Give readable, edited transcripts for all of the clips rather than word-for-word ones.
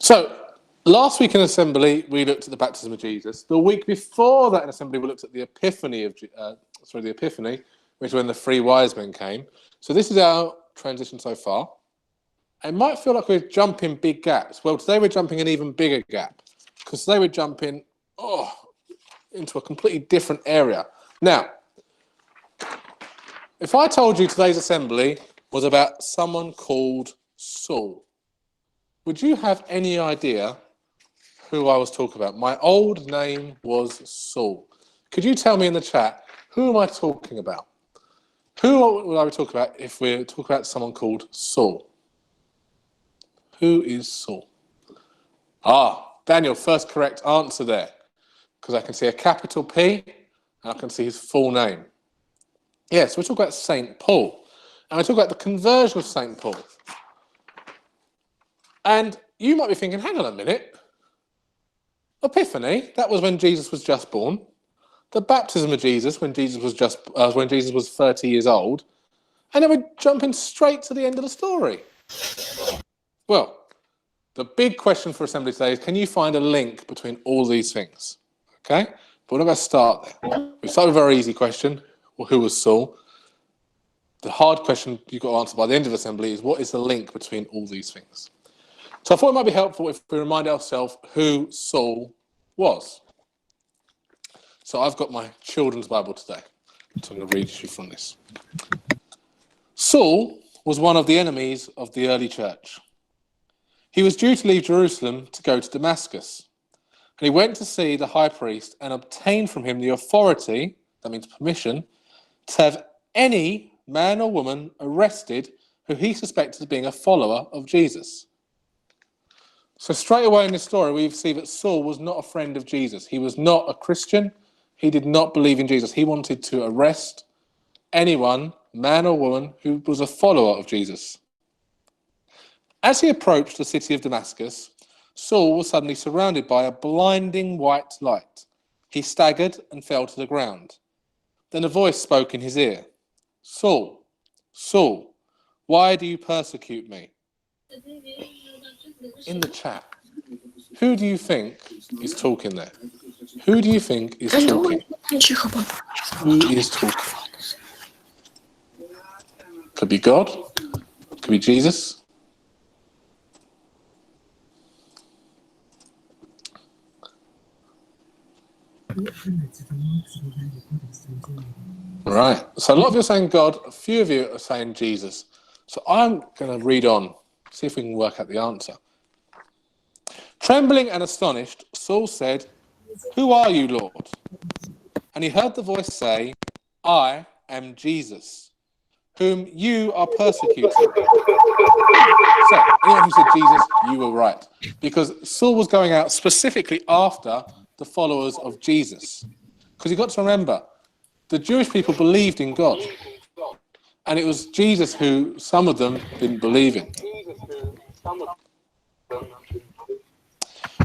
So, last week in Assembly, we looked at the baptism of Jesus. The week before that in Assembly, we looked at the Epiphany, which is when the three wise men came. So this is our transition so far. It might feel like we're jumping big gaps. Well, today we're jumping an even bigger gap, because today we're jumping into a completely different area. Now, if I told you today's Assembly was about someone called Saul, would you have any idea who I was talking about? My old name was Saul. Could you tell me in the chat, who am I talking about? Who would I be talking about if we're talking about someone called Saul? Who is Saul? Daniel, first correct answer there, because I can see a capital P and I can see his full name. Yes, we're talking about St. Paul. And we're talking about the conversion of St. Paul. And you might be thinking, hang on a minute. Epiphany, that was when Jesus was just born. The baptism of Jesus, when Jesus was 30 years old. And then we're jumping straight to the end of the story. Well, the big question for Assembly today is, can you find a link between all these things? Okay? But we're not going to start there. We start with a very easy question. Well, who was Saul? The hard question you've got to answer by the end of Assembly is, what is the link between all these things? So I thought it might be helpful if we remind ourselves who Saul was. So I've got my children's Bible today. So I'm going to read you from this. Saul was one of the enemies of the early church. He was due to leave Jerusalem to go to Damascus. And he went to see the high priest and obtained from him the authority, that means permission, to have any man or woman arrested who he suspected of being a follower of Jesus. So straight away in this story, we see that Saul was not a friend of Jesus. He was not a Christian. He did not believe in Jesus. He wanted to arrest anyone, man or woman, who was a follower of Jesus. As he approached the city of Damascus, Saul was suddenly surrounded by a blinding white light. He staggered and fell to the ground. Then a voice spoke in his ear. Saul, Saul, why do you persecute me? In the chat, who do you think is talking there? Who do you think is talking? Who is talking? Could be God. Could be Jesus. Right. So a lot of you are saying God. A few of you are saying Jesus. So I'm going to read on. See if we can work out the answer. Trembling and astonished, Saul said, "Who are you, Lord?" And he heard the voice say, "I am Jesus, whom you are persecuting." So, anyone who said Jesus, you were right. Because Saul was going out specifically after the followers of Jesus. Because you've got to remember, the Jewish people believed in God. And it was Jesus who some of them didn't believe in.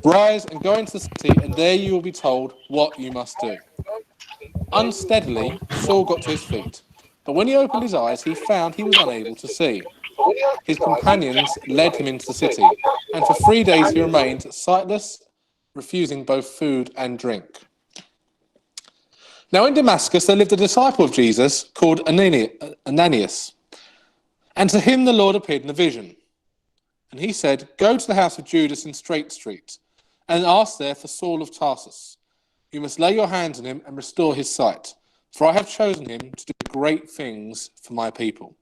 Rise and go into the city, and there you will be told what you must do. Unsteadily, Saul got to his feet. But when he opened his eyes, he found he was unable to see. His companions led him into the city, and for 3 days he remained sightless, refusing both food and drink. Now in Damascus there lived a disciple of Jesus called Ananias. And to him the Lord appeared in a vision. And he said, "Go to the house of Judas in Straight Street, and ask there for Saul of Tarsus. You must lay your hands on him and restore his sight, for I have chosen him to do great things for my people."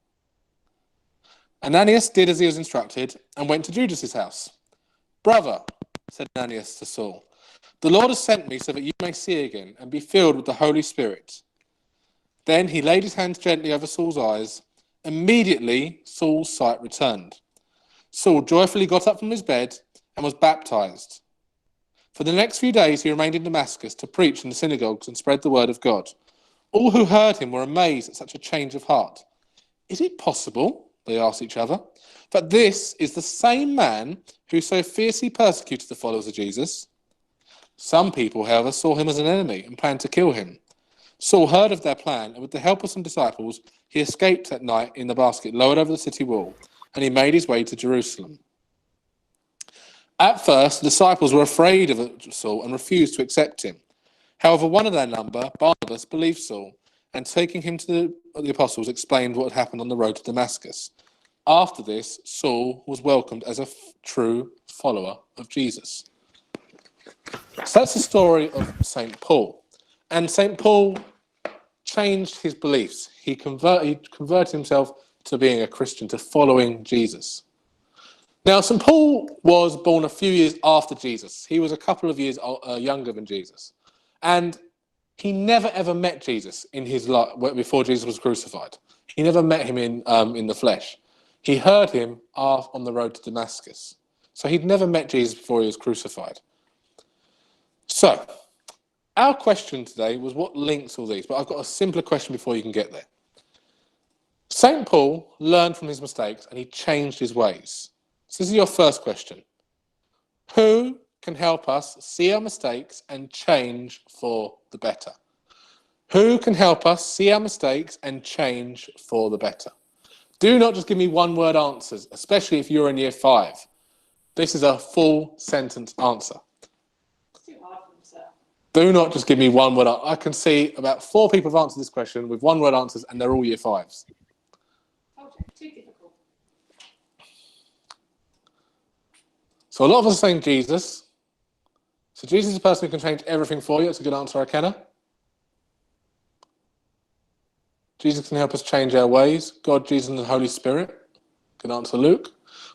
Ananias did as he was instructed and went to Judas's house. "Brother," said Ananias to Saul, "the Lord has sent me so that you may see again and be filled with the Holy Spirit." Then he laid his hands gently over Saul's eyes. Immediately Saul's sight returned. Saul joyfully got up from his bed and was baptized. For the next few days he remained in Damascus to preach in the synagogues and spread the word of God. All who heard him were amazed at such a change of heart. "Is it possible," they asked each other, "that this is the same man who so fiercely persecuted the followers of Jesus?" Some people, however, saw him as an enemy and planned to kill him. Saul heard of their plan, and with the help of some disciples, he escaped that night in the basket lowered over the city wall, and he made his way to Jerusalem. At first, the disciples were afraid of Saul and refused to accept him. However, one of their number, Barnabas, believed Saul, and taking him to the apostles, explained what had happened on the road to Damascus. After this, Saul was welcomed as a true follower of Jesus. So that's the story of St. Paul. And St. Paul changed his beliefs. He converted himself to being a Christian, to following Jesus. Now, St. Paul was born a few years after Jesus. He was a couple of years younger than Jesus. And he never ever met Jesus in his life before Jesus was crucified. He never met him in the flesh. He heard him on the road to Damascus. So he'd never met Jesus before he was crucified. So, our question today was what links all these? But I've got a simpler question before you can get there. St. Paul learned from his mistakes and he changed his ways. So this is your first question. Who can help us see our mistakes and change for the better? Who can help us see our mistakes and change for the better? Do not just give me one-word answers, especially if you're in year 5. This is a full sentence answer. It's too hard for them, sir. Do not just give me one-word answer. I can see about 4 people have answered this question with one-word answers and they're all year 5s. Told you, too difficult. So a lot of us are saying Jesus. So Jesus is a person who can change everything for you. It's a good answer, Ikenna. Jesus can help us change our ways. God, Jesus, and the Holy Spirit. Good answer, Luke.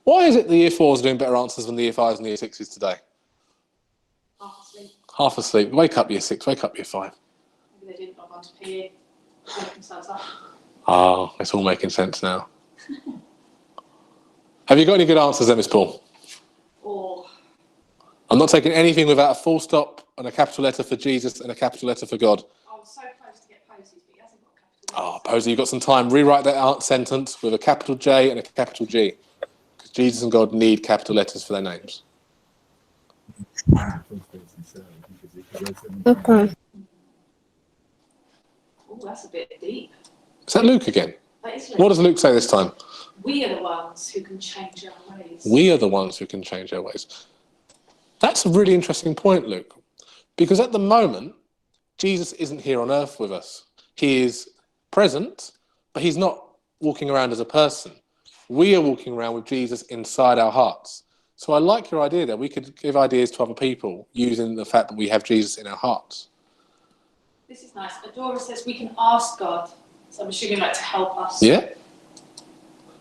Why is it the year 4s are doing better answers than the year 5s and the year 6s today? Half asleep. Half asleep. Wake up, year 6. Wake up, year 5. Maybe they didn't log on to PE. Wake themselves up. Oh, it's all making sense now. Have you got any good answers then, Miss Paul? Or I'm not taking anything without a full stop and a capital letter for Jesus and a capital letter for God. I was so close to get Posies, but he hasn't got capital Oh, letters. Posey, you've got some time. Rewrite that sentence with a capital J and a capital G. Because Jesus and God need capital letters for their names. Okay. Oh, that's a bit deep. Is that Luke again? That is What does Luke say this time? We are the ones who can change our ways. We are the ones who can change our ways. That's a really interesting point, Luke. Because at the moment, Jesus isn't here on earth with us. He is present, but he's not walking around as a person. We are walking around with Jesus inside our hearts. So I like your idea there. We could give ideas to other people using the fact that we have Jesus in our hearts. This is nice. Adora says we can ask God. So I'm assuming like to help us. Yeah.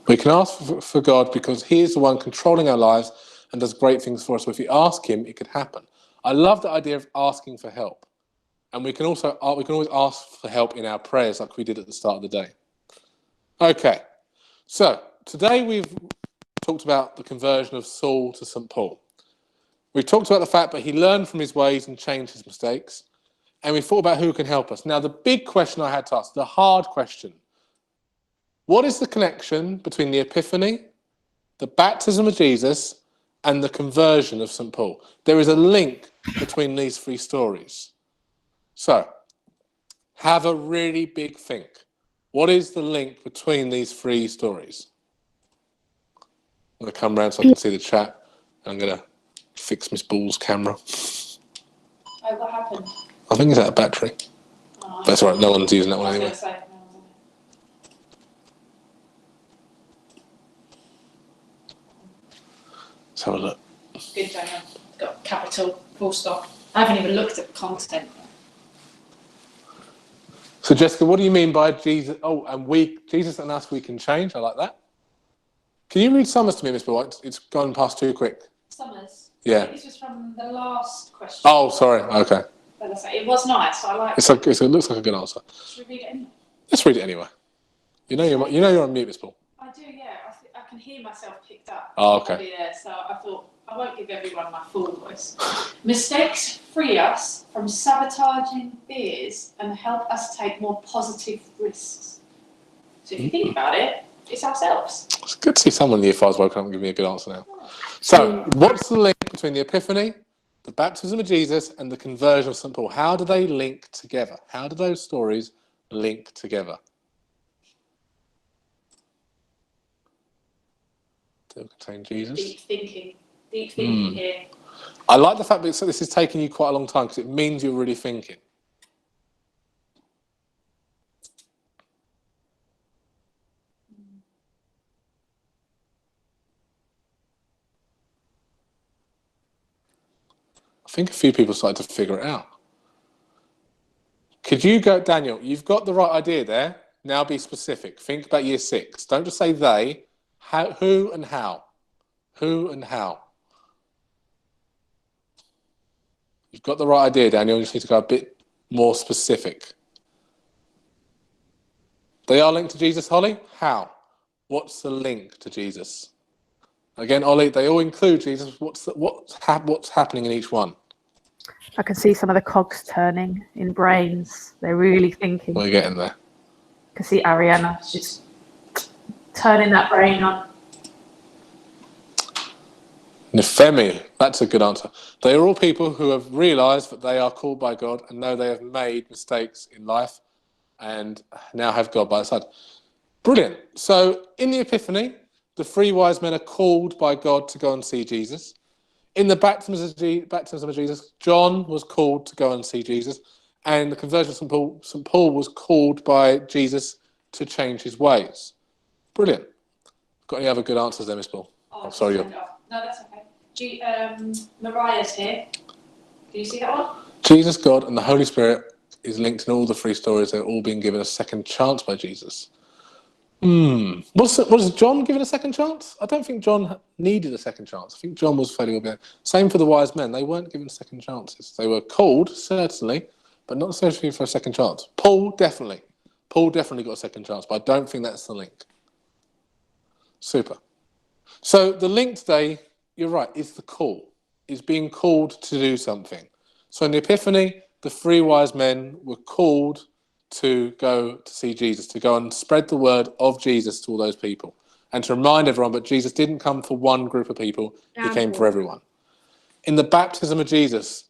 We can ask for God because he is the one controlling our lives and does great things for us. So if we ask him, it could happen. I love the idea of asking for help. And we can always ask for help in our prayers like we did at the start of the day. Okay. So today we've talked about the conversion of Saul to St. Paul. We've talked about the fact that he learned from his ways and changed his mistakes. And we thought about who can help us. Now, the big question I had to ask, the hard question, what is the connection between the Epiphany, the baptism of Jesus, and the conversion of St. Paul? There is a link between these 3 stories. So, have a really big think. What is the link between these 3 stories? I'm going to come round so I can see the chat. I'm going to fix Miss Ball's camera. Oh, what happened? I think it's out of battery. Oh, That's all right, no one's using that one I was anyway. going to say, no, Let's have a look. good, Daniel. Got capital, full stop. I haven't even looked at the content. So, Jessica, what do you mean by Jesus? Oh, and Jesus and us, we can change. I like that. Can you read Summers to me, Miss Ball? It's gone past too quick. Summers. Yeah. This was from the last question. Oh, sorry. Okay. But I say, it was nice. I like it. It looks like a good answer. Should we read it anyway? Let's read it anyway. You know you're on mute, Miss Ball. I do, yeah. I can hear myself picked up. Oh, okay. Probably there, so I thought I won't give everyone my full voice. Mistakes free us from sabotaging fears and help us take more positive risks. So if you think about it, it's ourselves. It's good to see someone in the year 5's woken up and giving me a good answer now. So, what's the link between the Epiphany, the baptism of Jesus, and the conversion of St. Paul? How do they link together? How do those stories link together? They contain Jesus. Deep thinking. Deep thinking here. I like the fact that this is taking you quite a long time because it means you're really thinking. I think a few people started to figure it out. Could you go, Daniel, you've got the right idea there. Now be specific. Think about year 6. Don't just say they. How, who and how. Who and how. You've got the right idea, Daniel. You just need to go a bit more specific. They are linked to Jesus, Holly? How? What's the link to Jesus? Again, Ollie, they all include Jesus. What's happening in each one? I can see some of the cogs turning in brains. They're really thinking. We're getting there. I can see Ariana just turning that brain on. Nefemi, that's a good answer. They are all people who have realised that they are called by God and know they have made mistakes in life and now have God by their side. Brilliant. So in the Epiphany, the 3 wise men are called by God to go and see Jesus. In the baptism of Jesus, John was called to go and see Jesus. And the conversion of St. Paul was called by Jesus to change his ways. Brilliant. Got any other good answers there, Miss Paul? Oh, sorry. No, that's okay. Mariah's here. Do you see that one? Jesus, God, and the Holy Spirit is linked in all the 3 stories. They're all being given a second chance by Jesus. Was John given a second chance? I don't think John needed a second chance. I think John was fairly obedient. Same for the wise men. They weren't given second chances. They were called, certainly, but not necessarily for a second chance. Paul definitely got a second chance, but I don't think that's the link. Super. So the link today, you're right, is the call. Is being called to do something. So in the Epiphany, the 3 wise men were called to go to see Jesus, to go and spread the word of Jesus to all those people, and to remind everyone that Jesus didn't come for one group of people, he came for everyone. In the baptism of Jesus,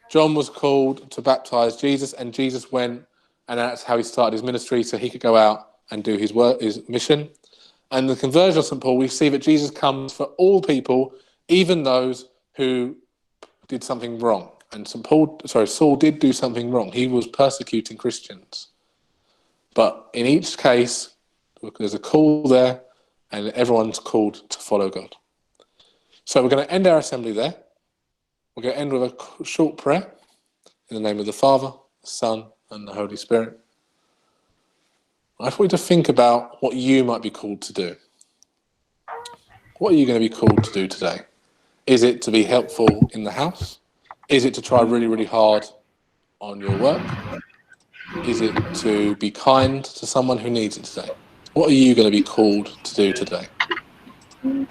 John was called to baptize Jesus, and Jesus went, and that's how he started his ministry, so he could go out and do his work, his mission. And the conversion of St. Paul, we see that Jesus comes for all people, even those who did something wrong. And Saul did do something wrong. He was persecuting Christians. But in each case, there's a call there, and everyone's called to follow God. So we're going to end our assembly there. We're going to end with a short prayer in the name of the Father, the Son, and the Holy Spirit. I want you to think about what you might be called to do. What are you going to be called to do today? Is it to be helpful in the house? Is it to try really, really hard on your work? Is it to be kind to someone who needs it today? What are you going to be called to do today? And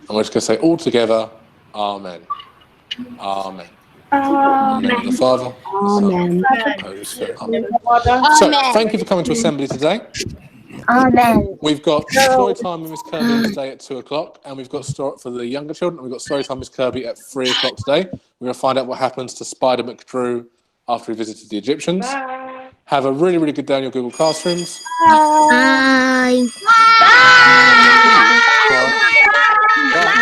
we're just going to say all together, Amen. Amen. In the name of the Father, the Son, and the Holy Spirit. Amen. So, thank you for coming to Assembly today. Amen. We've got story time with Miss Kirby today at 2:00, and we've got story for the younger children, and we've got story time with Miss Kirby at 3:00 today. We're going to find out what happens to Spider McDrew after he visited the Egyptians. Bye. Have a really, really good day in your Google Classrooms. Bye. Bye. Bye.